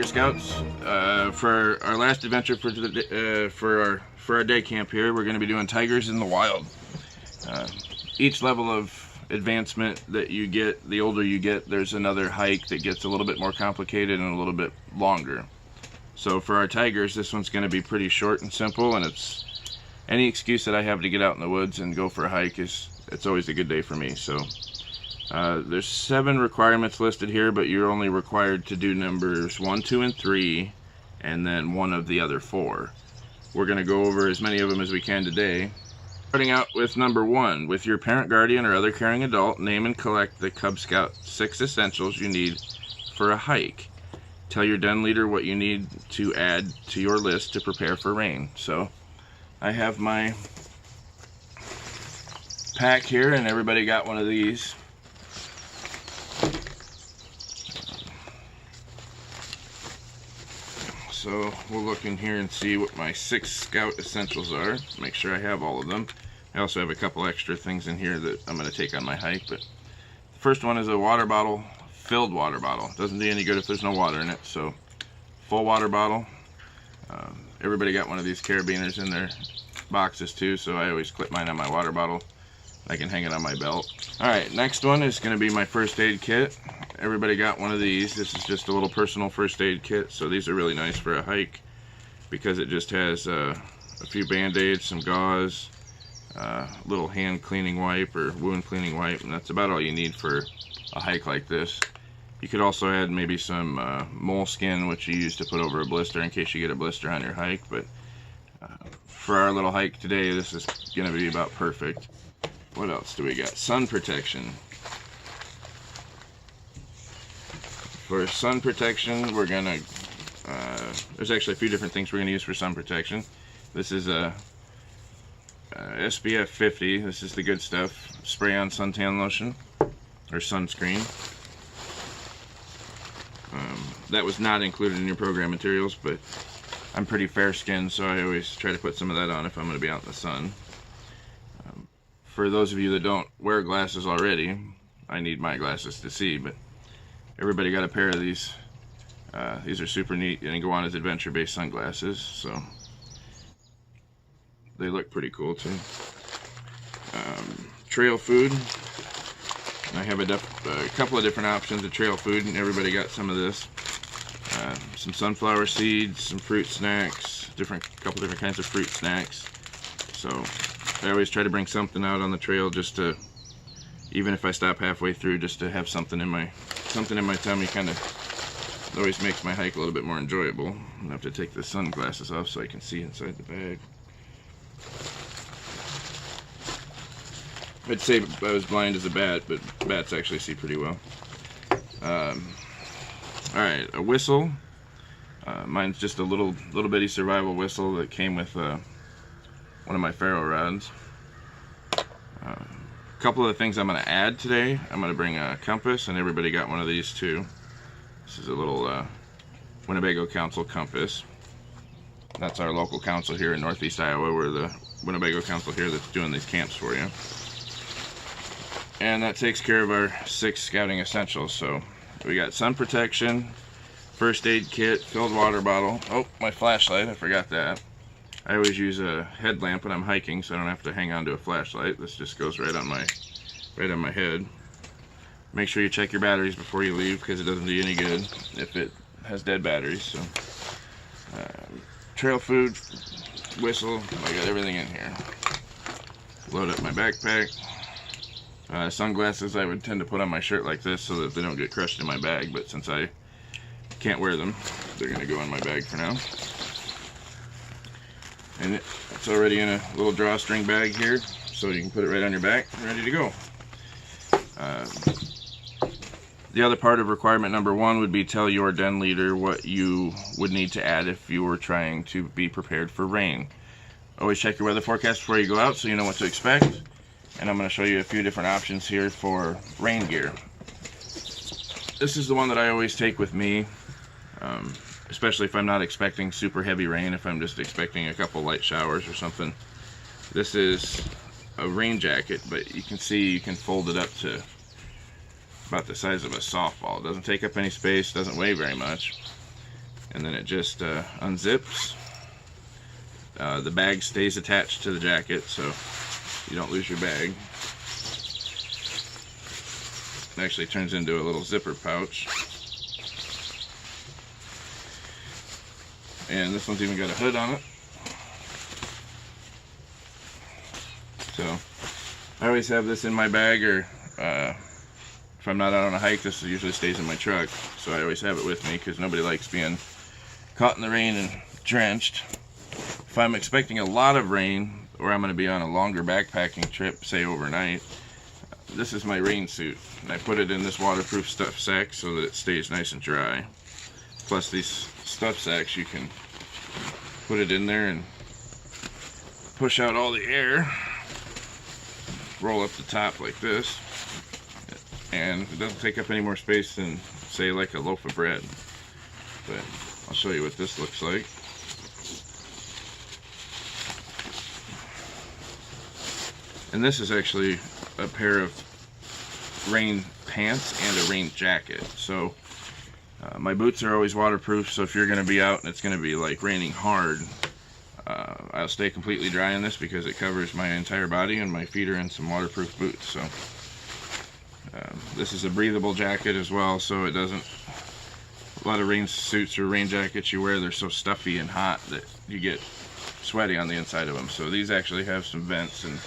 Tiger Scouts. For our last adventure for our day camp here, we're going to be doing tigers in the wild. Each level of advancement that you get, the older you get, there's another hike that gets a little bit more complicated and a little bit longer. So for our tigers, this one's going to be pretty short and simple, and it's any excuse that I have to get out in the woods and go for a hike it's always a good day for me. So there's 7 requirements listed here, but you're only required to do numbers 1, 2, and 3, and then one of the other 4. We're going to go over as many of them as we can today. Starting out with number 1, with your parent, guardian, or other caring adult, name and collect the Cub Scout 6 essentials you need for a hike. Tell your den leader what you need to add to your list to prepare for rain. So I have my pack here, and everybody got one of these. So we'll look in here and see what my 6 Scout essentials are. Make sure I have all of them. I also have a couple extra things in here that I'm going to take on my hike. But the first one is a water bottle, filled water bottle. Doesn't do any good if there's no water in it. So full water bottle. Everybody got one of these carabiners in their boxes too, so I always clip mine on my water bottle. I can hang it on my belt. Alright, next one is going to be my first aid kit. Everybody got one of these. This is just a little personal first aid kit, so these are really nice for a hike because it just has a few band-aids, some gauze, a little hand cleaning wipe or wound cleaning wipe, and that's about all you need for a hike like this. You could also add maybe some moleskin, which you use to put over a blister in case you get a blister on your hike, but for our little hike today, this is going to be about perfect. What else do we got? Sun protection. For sun protection, we're going to, there's actually a few different things we're going to use for sun protection. This is a SPF 50. This is the good stuff. Spray on suntan lotion or sunscreen. That was not included in your program materials, but I'm pretty fair skinned, so I always try to put some of that on if I'm going to be out in the sun. For those of you that don't wear glasses already, I need my glasses to see, but everybody got a pair of these. These are super neat and go on as adventure-based sunglasses, so they look pretty cool too. Trail food. I have a couple of different options of trail food, and everybody got some of this. Some sunflower seeds, some fruit snacks, couple different kinds of fruit snacks. So I always try to bring something out on the trail, just to, even if I stop halfway through, just to have something in my tummy. Kind of always makes my hike a little bit more enjoyable. I have to take the sunglasses off so I can see inside the bag. I'd say I was blind as a bat, but bats actually see pretty well. Alright, a whistle. Mine's just a little bitty survival whistle that came with one of my ferro rods. A couple of the things I'm going to add today. I'm going to bring a compass, and everybody got one of these too. This is a little Winnebago Council compass. That's our local council here in Northeast Iowa. We're the Winnebago Council here that's doing these camps for you. And that takes care of our 6 scouting essentials. So we got sun protection, first aid kit, filled water bottle. Oh, my flashlight, I forgot that. I always use a headlamp when I'm hiking, so I don't have to hang on to a flashlight. This just goes right on my head. Make sure you check your batteries before you leave, because it doesn't do you any good if it has dead batteries. So trail food, whistle, I got everything in here. Load up my backpack. Sunglasses I would tend to put on my shirt like this so that they don't get crushed in my bag, but since I can't wear them, they're going to go in my bag for now. And it's already in a little drawstring bag here, so you can put it right on your back and ready to go. The other part of requirement number 1 would be tell your den leader what you would need to add if you were trying to be prepared for rain. Always check your weather forecast before you go out so you know what to expect. And I'm going to show you a few different options here for rain gear. This is the one that I always take with me, especially if I'm not expecting super heavy rain, if I'm just expecting a couple light showers or something. This is a rain jacket, but you can see you can fold it up to about the size of a softball. It doesn't take up any space, doesn't weigh very much. and then it just unzips. The bag stays attached to the jacket, so you don't lose your bag. It actually turns into a little zipper pouch. And this one's even got a hood on it. So I always have this in my bag, or if I'm not out on a hike, this usually stays in my truck. So I always have it with me because nobody likes being caught in the rain and drenched. If I'm expecting a lot of rain, or I'm going to be on a longer backpacking trip, say overnight, this is my rain suit. And I put it in this waterproof stuff sack so that it stays nice and dry. Plus these stuff sacks, you can put it in there and push out all the air. Roll up the top like this. And it doesn't take up any more space than, say, like a loaf of bread. But I'll show you what this looks like. And this is actually a pair of rain pants and a rain jacket. So my boots are always waterproof, so if you're going to be out and it's going to be like raining hard, I'll stay completely dry in this because it covers my entire body, and my feet are in some waterproof boots. So this is a breathable jacket as well, so it doesn't, a lot of rain suits or rain jackets you wear, they're so stuffy and hot that you get sweaty on the inside of them. So these actually have some vents, and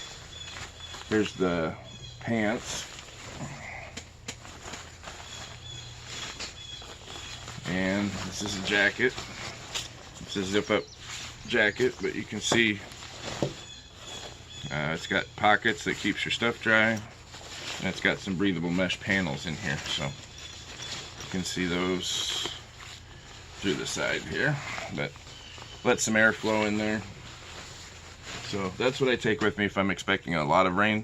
here's the pants. And this is a jacket. It's a zip-up jacket, but you can see it's got pockets that keeps your stuff dry, and it's got some breathable mesh panels in here, so you can see those through the side here, but let some air flow in there. So that's what I take with me if I'm expecting a lot of rain.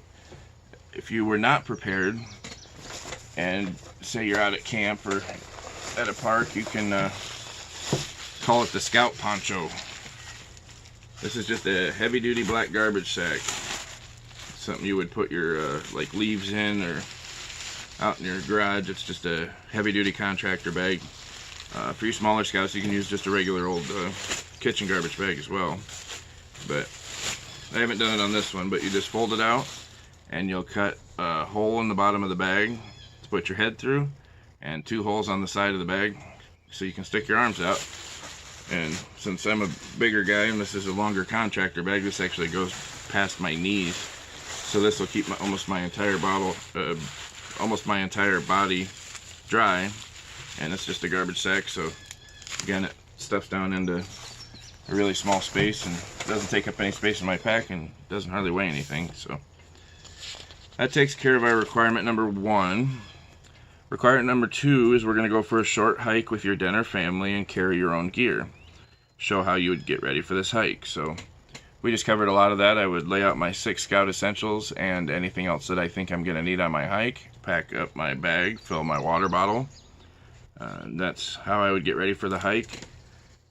If you were not prepared, and say you're out at camp or at a park, you can call it the Scout Poncho. This is just a heavy-duty black garbage sack. Something you would put your like leaves in, or out in your garage. It's just a heavy-duty contractor bag. For you smaller scouts, you can use just a regular old kitchen garbage bag as well. But I haven't done it on this one, but you just fold it out, and you'll cut a hole in the bottom of the bag to put your head through, and 2 holes on the side of the bag so you can stick your arms out. And since I'm a bigger guy and this is a longer contractor bag, this actually goes past my knees, so this will keep almost my entire body dry. And it's just a garbage sack, so again, it stuffs down into a really small space and doesn't take up any space in my pack and doesn't hardly weigh anything. So that takes care of our requirement number 1. Requirement number 2 is we're going to go for a short hike with your den or family and carry your own gear. Show how you would get ready for this hike. So we just covered a lot of that. I would lay out my 6 Scout essentials and anything else that I think I'm going to need on my hike. Pack up my bag, fill my water bottle. That's how I would get ready for the hike.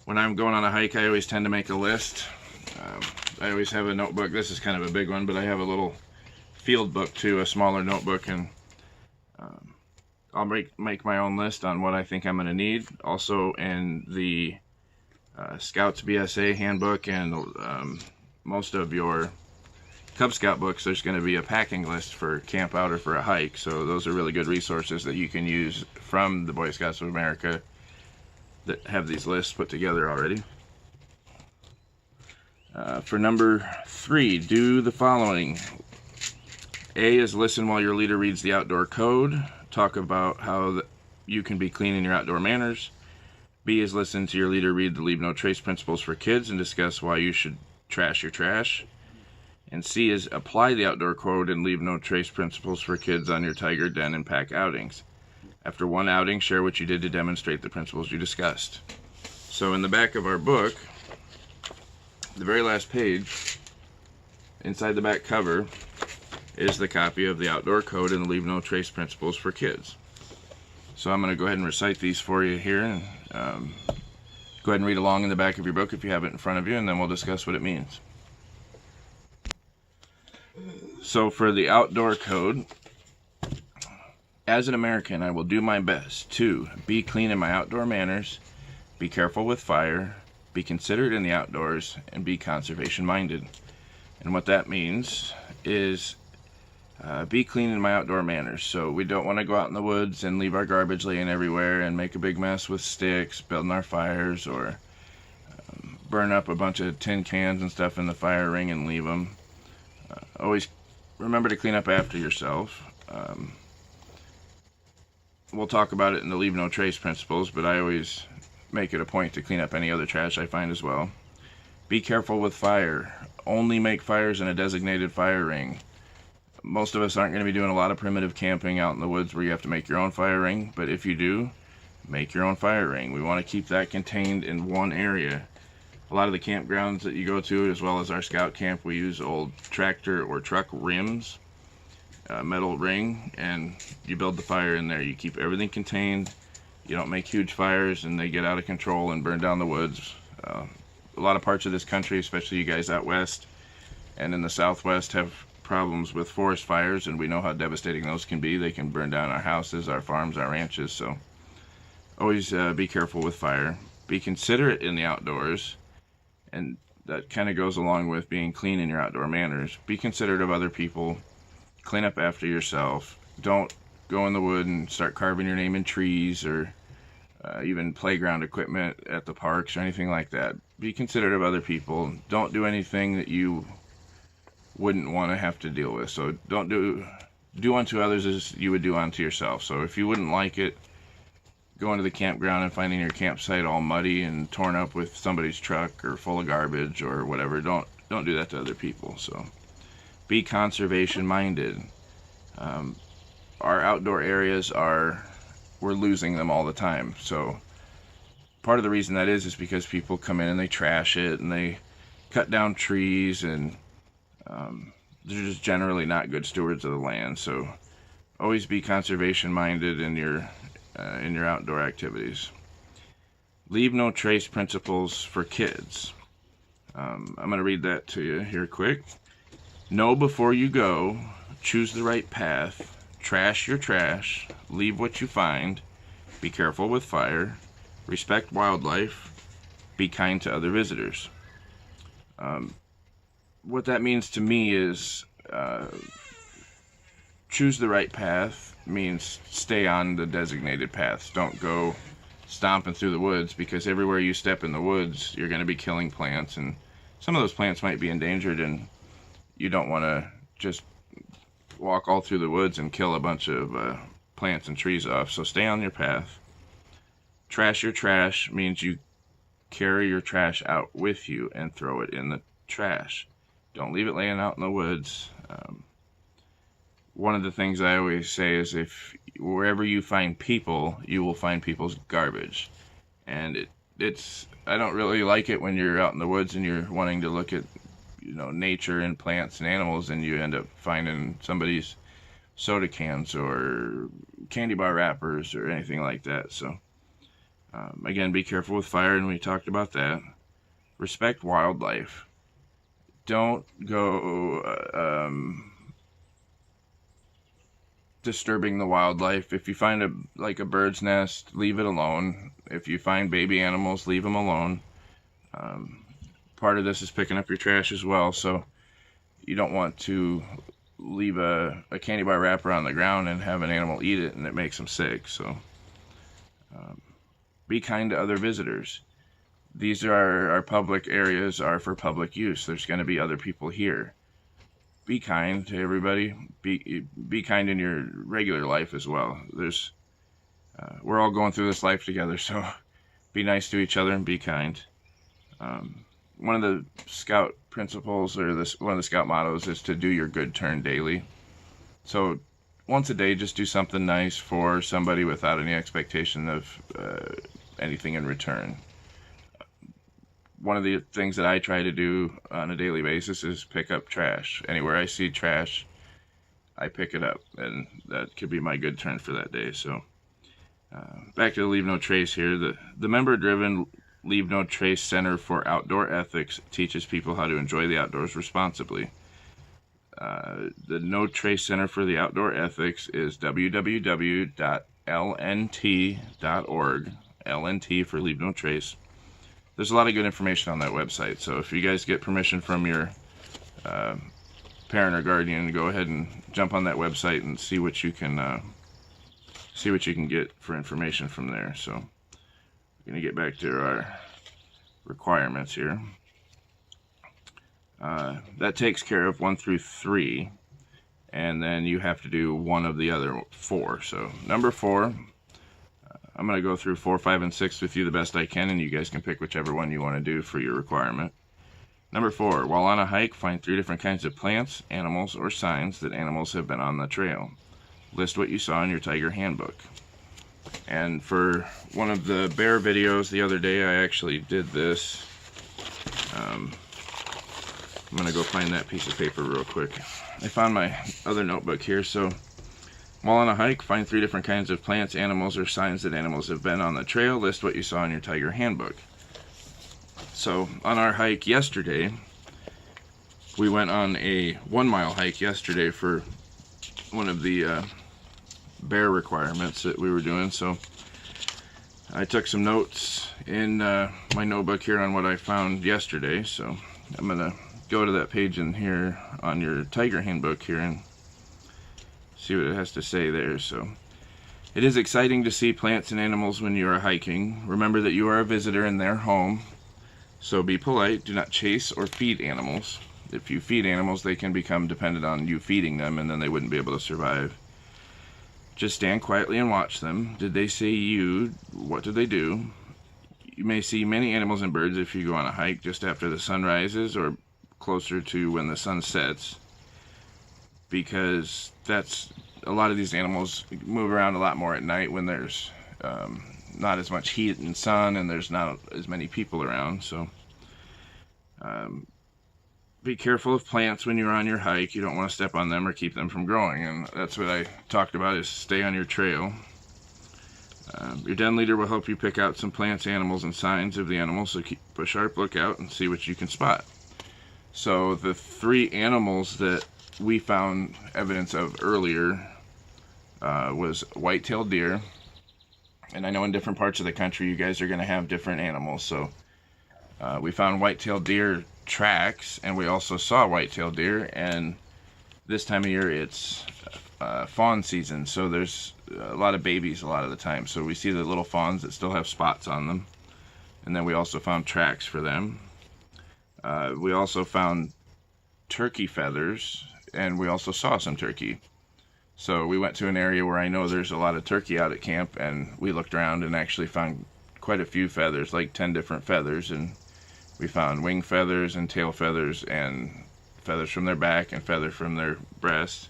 When I'm going on a hike, I always tend to make a list. I always have a notebook. This is kind of a big one, but I have a little field book too, a smaller notebook, and I'll make my own list on what I think I'm going to need. Also in the Scouts BSA handbook and most of your Cub Scout books, there's going to be a packing list for camp out or for a hike. So those are really good resources that you can use from the Boy Scouts of America that have these lists put together already. For number 3, do the following. A is listen while your leader reads the outdoor code. Talk about how you can be clean in your outdoor manners. B is listen to your leader read the Leave No Trace principles for kids and discuss why you should trash your trash. And C is apply the outdoor code and Leave No Trace principles for kids on your tiger, den, and pack outings. After one outing, share what you did to demonstrate the principles you discussed. So in the back of our book, the very last page, inside the back cover, is the copy of the outdoor code and the Leave No Trace principles for kids. So I'm going to go ahead and recite these for you here, and go ahead and read along in the back of your book if you have it in front of you, and then we'll discuss what it means. So for the outdoor code, as an American, I will do my best to be clean in my outdoor manners, be careful with fire, be considerate in the outdoors, and be conservation minded. And what that means is be clean in my outdoor manners. So we don't want to go out in the woods and leave our garbage laying everywhere and make a big mess with sticks, building our fires, or burn up a bunch of tin cans and stuff in the fire ring and leave them. Always remember to clean up after yourself. We'll talk about it in the leave no trace principles, but I always make it a point to clean up any other trash I find as well. Be careful with fire. Only make fires in a designated fire ring. Most of us aren't going to be doing a lot of primitive camping out in the woods where you have to make your own fire ring, but if you do, make your own fire ring. We want to keep that contained in one area. A lot of the campgrounds that you go to, as well as our scout camp, we use old tractor or truck rims, metal ring, and you build the fire in there. You keep everything contained. You don't make huge fires and they get out of control and burn down the woods. A lot of parts of this country, especially you guys out west and in the southwest, have problems with forest fires, and we know how devastating those can be. They can burn down our houses, our farms, our ranches. So always be careful with fire. Be considerate in the outdoors, and that kind of goes along with being clean in your outdoor manners. Be considerate of other people. Clean up after yourself. Don't go in the wood and start carving your name in trees or even playground equipment at the parks or anything like that. Be considerate of other people. Don't do anything that you wouldn't want to have to deal with. So don't do unto others as you would do unto yourself. So if you wouldn't like it, going to the campground and finding your campsite all muddy and torn up with somebody's truck or full of garbage or whatever, don't do that to other people. So be conservation minded. Our outdoor areas we're losing them all the time. So part of the reason that is because people come in and they trash it and they cut down trees, and they're just generally not good stewards of the land. So always be conservation minded in your outdoor activities. Leave no trace principles for kids. I'm going to read that to you here quick. Know before you go, choose the right path, trash your trash, leave what you find, be careful with fire, respect wildlife, be kind to other visitors. What that means to me is choose the right path means stay on the designated paths. Don't go stomping through the woods, because everywhere you step in the woods, you're going to be killing plants, and some of those plants might be endangered, and you don't want to just walk all through the woods and kill a bunch of plants and trees off. So stay on your path. Trash your trash means you carry your trash out with you and throw it in the trash. Don't leave it laying out in the woods. One of the things I always say is, if wherever you find people, you will find people's garbage. And I don't really like it when you're out in the woods and you're wanting to look at nature and plants and animals, and you end up finding somebody's soda cans or candy bar wrappers or anything like that. So again, be careful with fire, and we talked about that. Respect wildlife. Don't go disturbing the wildlife. If you find a bird's nest, leave it alone. If you find baby animals, leave them alone. Part of this is picking up your trash as well, so you don't want to leave a candy bar wrapper on the ground and have an animal eat it and it makes them sick. So be kind to other visitors. These are our public areas, are for public use. There's going to be other people here. Be kind to everybody. Be kind in your regular life as well. We're all going through this life together, so be nice to each other and be kind. One of the scout principles, or one of the scout mottos, is to do your good turn daily. So once a day, just do something nice for somebody without any expectation of anything in return. One of the things that I try to do on a daily basis is pick up trash. Anywhere I see trash, I pick it up, and that could be my good turn for that day. So back to the Leave No Trace here. The member-driven Leave No Trace Center for Outdoor Ethics teaches people how to enjoy the outdoors responsibly. The No Trace Center for the Outdoor Ethics is www.lnt.org, LNT for Leave No Trace. There's a lot of good information on that website, so if you guys get permission from your parent or guardian, go ahead and jump on that website and see what you can get for information from there. So we're going to get back to our requirements here. That takes care of 1 through 3, and then you have to do one of the other 4. So number 4, I'm going to go through 4, 5, and 6 with you the best I can, and you guys can pick whichever one you want to do for your requirement. Number 4, while on a hike, find 3 different kinds of plants, animals, or signs that animals have been on the trail. List what you saw in your tiger handbook. And for one of the bear videos the other day, I actually did this. I'm going to go find that piece of paper real quick. I found my other notebook here. So while on a hike, find 3 different kinds of plants, animals, or signs that animals have been on the trail. List what you saw in your tiger handbook. So on our hike yesterday, we went on a 1-mile hike yesterday for one of the bear requirements that we were doing. So I took some notes in my notebook here on what I found yesterday. So I'm going to go to that page in here on your tiger handbook here and see what it has to say there. So it is exciting to see plants and animals when you are hiking. Remember that you are a visitor in their home, so be polite. Do not chase or feed animals. If you feed animals, they can become dependent on you feeding them, and then they wouldn't be able to survive. Just stand quietly and watch them. Did they see you? What did they do? You may see many animals and birds if you go on a hike just after the sun rises or closer to when the sun sets, because a lot of these animals move around a lot more at night when there's not as much heat and sun and there's not as many people around. So be careful of plants when you're on your hike. You don't want to step on them or keep them from growing, and that's what I talked about, is stay on your trail. Your den leader will help you pick out some plants, animals, and signs of the animals, so keep a sharp lookout and see what you can spot. So the 3 animals that we found evidence of earlier was white-tailed deer, and I know in different parts of the country you guys are going to have different animals. So we found white-tailed deer tracks, and we also saw white-tailed deer, and this time of year it's fawn season, so there's a lot of babies a lot of the time. So we see the little fawns that still have spots on them, and then we also found tracks for them. We also found turkey feathers, and we also saw some turkey. So we went to an area where I know there's a lot of turkey out at camp, and we looked around and actually found quite a few feathers, like 10 different feathers, and we found wing feathers and tail feathers and feathers from their back and feathers from their breast.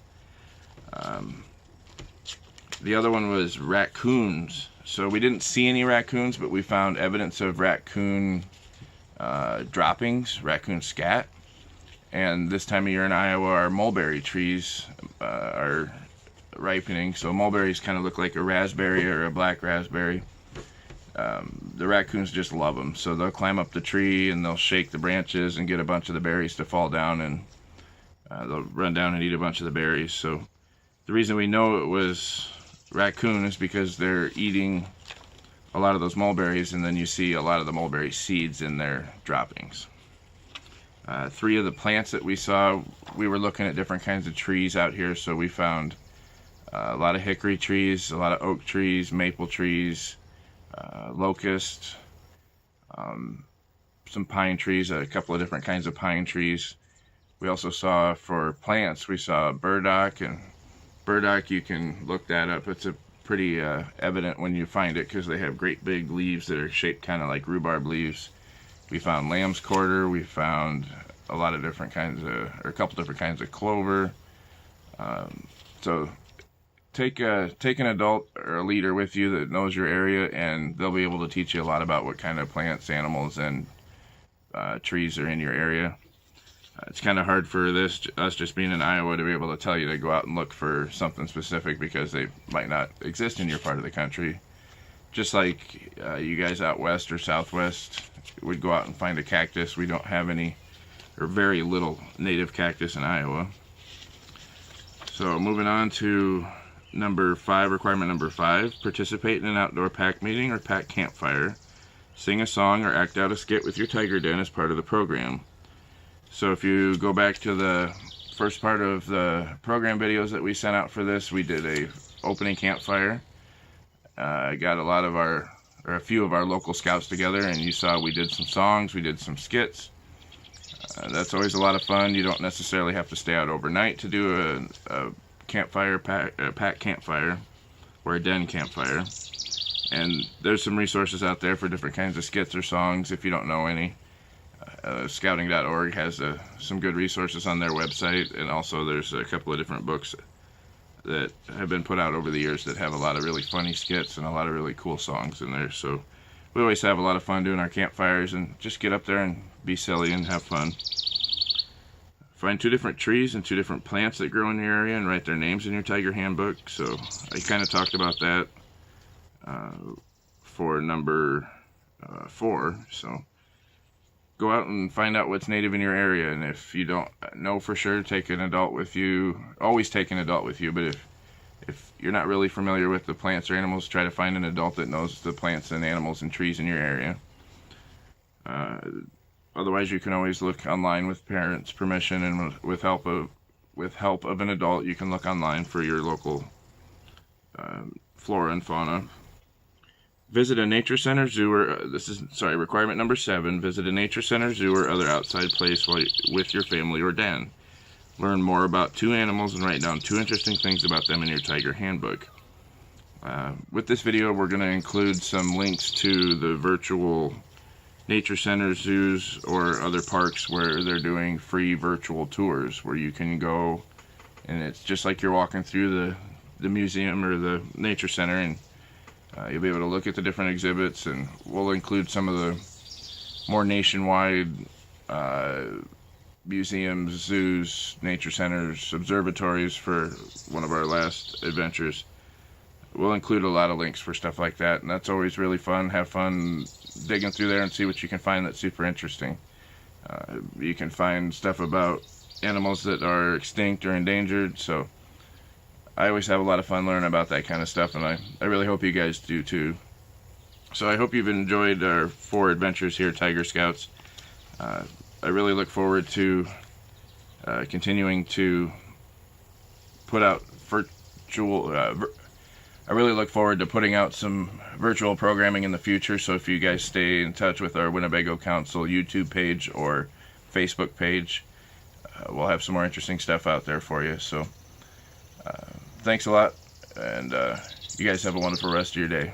The other one was raccoons. So we didn't see any raccoons, but we found evidence of raccoon droppings, raccoon scat. And this time of year in Iowa, our mulberry trees are ripening. So mulberries kind of look like a raspberry or a black raspberry. The raccoons just love them, so they'll climb up the tree and they'll shake the branches and get a bunch of the berries to fall down, and they'll run down and eat a bunch of the berries. So the reason we know it was raccoon is because they're eating a lot of those mulberries, and then you see a lot of the mulberry seeds in their droppings. 3 of the plants that we saw, we were looking at different kinds of trees out here, so we found a lot of hickory trees, a lot of oak trees, maple trees, locust, some pine trees, a couple of different kinds of pine trees. We also saw, for plants, we saw burdock, and burdock, you can look that up. It's a pretty evident when you find it, because they have great big leaves that are shaped kind of like rhubarb leaves. We found lamb's quarter. We found a lot of different kinds of, or a couple different kinds of clover. So take an adult or a leader with you that knows your area, and they'll be able to teach you a lot about what kind of plants, animals, and trees are in your area. It's kind of hard for us just being in Iowa to be able to tell you to go out and look for something specific, because they might not exist in your part of the country. Just like you guys out west or southwest would go out and find a cactus. We don't have any, or very little, native cactus in Iowa. So moving on to requirement number 5, participate in an outdoor pack meeting or pack campfire. Sing a song or act out a skit with your tiger den as part of the program. So if you go back to the first part of the program videos that we sent out for this, we did a opening campfire. I got a few of our local scouts together, and you saw we did some songs, we did some skits. That's always a lot of fun. You don't necessarily have to stay out overnight to do a campfire, pack campfire, or a den campfire. And there's some resources out there for different kinds of skits or songs if you don't know any. Scouting.org has some good resources on their website, and also there's a couple of different books that have been put out over the years that have a lot of really funny skits and a lot of really cool songs in there. So we always have a lot of fun doing our campfires, and just get up there and be silly and have fun. Find 2 different trees and 2 different plants that grow in your area and write their names in your tiger handbook. So I kind of talked about that for number 4. So go out and find out what's native in your area, and if you don't know for sure, take an adult with you. Always take an adult with you, but if you're not really familiar with the plants or animals, try to find an adult that knows the plants and animals and trees in your area. Otherwise, you can always look online with parents' permission, and with help of an adult, you can look online for your local flora and fauna. Visit a nature center, zoo, or requirement number 7. Visit a nature center, zoo, or other outside place with your family or den. Learn more about 2 animals and write down 2 interesting things about them in your tiger handbook. With this video, we're going to include some links to the virtual nature centers, zoos, or other parks where they're doing free virtual tours where you can go, and it's just like you're walking through the museum or the nature center, and you'll be able to look at the different exhibits, and we'll include some of the more nationwide museums, zoos, nature centers, observatories for one of our last adventures. We'll include a lot of links for stuff like that, and that's always really fun. Have fun digging through there and see what you can find that's super interesting. You can find stuff about animals that are extinct or endangered, so I always have a lot of fun learning about that kind of stuff, and I really hope you guys do too. So I hope you've enjoyed our 4 adventures here, Tiger Scouts. I really look forward to continuing to put out I really look forward to putting out some virtual programming in the future, so if you guys stay in touch with our Winnebago Council YouTube page or Facebook page, we'll have some more interesting stuff out there for you. So thanks a lot, and you guys have a wonderful rest of your day.